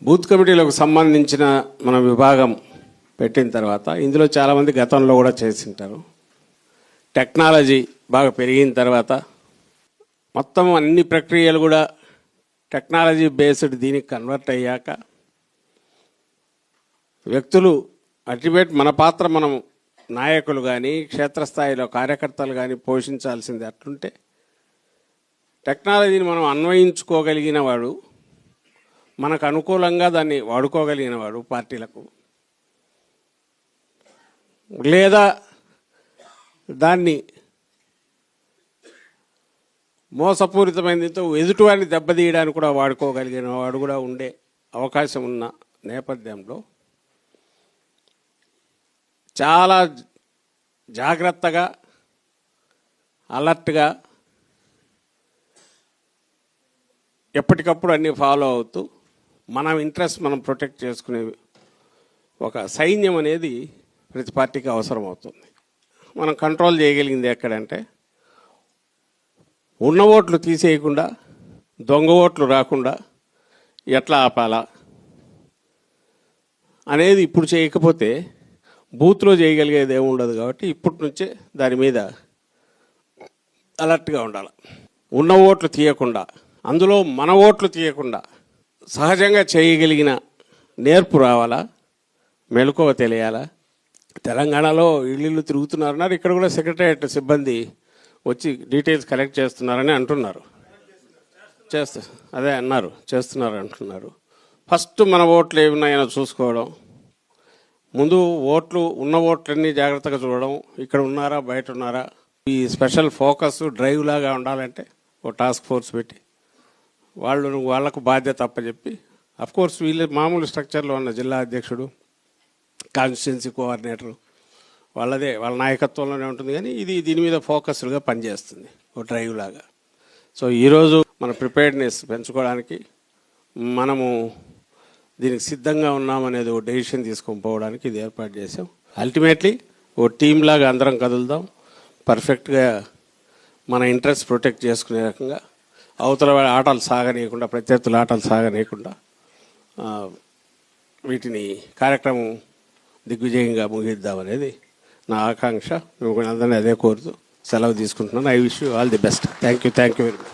Booth కమిటీలకు సంబంధించిన మన విభాగం పెట్టిన తర్వాత ఇందులో చాలామంది గతంలో కూడా చేసింటారు. టెక్నాలజీ బాగా పెరిగిన తర్వాత మొత్తం అన్ని ప్రక్రియలు కూడా టెక్నాలజీ బేస్డ్ దీనికి కన్వర్ట్ అయ్యాక వ్యక్తులు అల్టిమేట్ మన పాత్ర మనం నాయకులు కానీ క్షేత్రస్థాయిలో కార్యకర్తలు కానీ పోషించాల్సింది అట్లుంటే టెక్నాలజీని మనం అన్వయించుకోగలిగిన వాడు, మనకు అనుకూలంగా దాన్ని వాడుకోగలిగిన వాడు పార్టీలకు, లేదా దాన్ని మోసపూరితమైనతో ఎదుటివాడిని దెబ్బతీయడానికి కూడా వాడుకోగలిగిన వాడు కూడా ఉండే అవకాశం ఉన్న నేపథ్యంలో చాలా జాగ్రత్తగా అలర్ట్గా ఎప్పటికప్పుడు అన్నీ ఫాలో అవుతూ మన ఇంట్రెస్ట్ మనం ప్రొటెక్ట్ చేసుకునే ఒక సైన్యం అనేది ప్రతి పార్టీకి అవసరం అవుతుంది. మనం కంట్రోల్ చేయగలిగింది ఎక్కడంటే ఉన్న ఓట్లు తీసేయకుండా దొంగ ఓట్లు రాకుండా ఎట్లా ఆపాలా అనేది ఇప్పుడు చేయకపోతే బూత్లో చేయగలిగేది ఏముండదు. కాబట్టి ఇప్పటి నుంచే దాని మీద అలర్ట్గా ఉండాలి. ఉన్న ఓట్లు తీయకుండా, అందులో మన ఓట్లు తీయకుండా సహజంగా చేయగలిగిన నేర్పు రావాలా, మెలకువ తెలియాలా. తెలంగాణలో ఇళ్ళు తిరుగుతున్నారన్నారు, ఇక్కడ కూడా సెక్రటరియట్ సిబ్బంది వచ్చి డీటెయిల్స్ కలెక్ట్ చేస్తున్నారని అంటున్నారు. అదే అన్నారు, చేస్తున్నారు అంటున్నారు. ఫస్ట్ మన ఓట్లు ఏమున్నాయో చూసుకోవడం, ముందు ఓట్లు ఉన్న ఓట్లన్నీ జాగ్రత్తగా చూడడం, ఇక్కడ ఉన్నారా బయట ఉన్నారా. ఈ స్పెషల్ ఫోకస్ డ్రైవ్ లాగా ఉండాలంటే ఓ టాస్క్ ఫోర్స్ పెట్టి వాళ్ళకు బాధ్యత అప్పచెప్పి, అఫ్కోర్స్ వీళ్ళు మామూలు స్ట్రక్చర్లో ఉన్న జిల్లా అధ్యక్షుడు, కాన్స్టిట్యున్సీ కోఆర్డినేటరు వాళ్ళ నాయకత్వంలోనే ఉంటుంది. కానీ దీని మీద ఫోకస్డ్గా పనిచేస్తుంది ఓ డ్రైవ్ లాగా. సో ఈరోజు మన ప్రిపేర్డ్నెస్ పెంచుకోవడానికి మనము దీనికి సిద్ధంగా ఉన్నామనేది ఓ డెసిషన్ తీసుకొని పోవడానికి ఇది ఏర్పాటు చేసాం. అల్టిమేట్లీ ఓ టీమ్ లాగా అందరం కదులుదాం, పర్ఫెక్ట్గా మన ఇంట్రెస్ట్ ప్రొటెక్ట్ చేసుకునే రకంగా, అవతల ఆటలు సాగనీయకుండా, ప్రత్యర్థుల ఆటలు సాగనీయకుండా వీటిని కార్యక్రమం దిగ్విజయంగా ముగిద్దామనేది నా ఆకాంక్ష. మిమ్మల్ని అందరినీ అదే కోరుతూ సెలవు తీసుకుంటున్నాను. I wish you all the best. Thank you very much.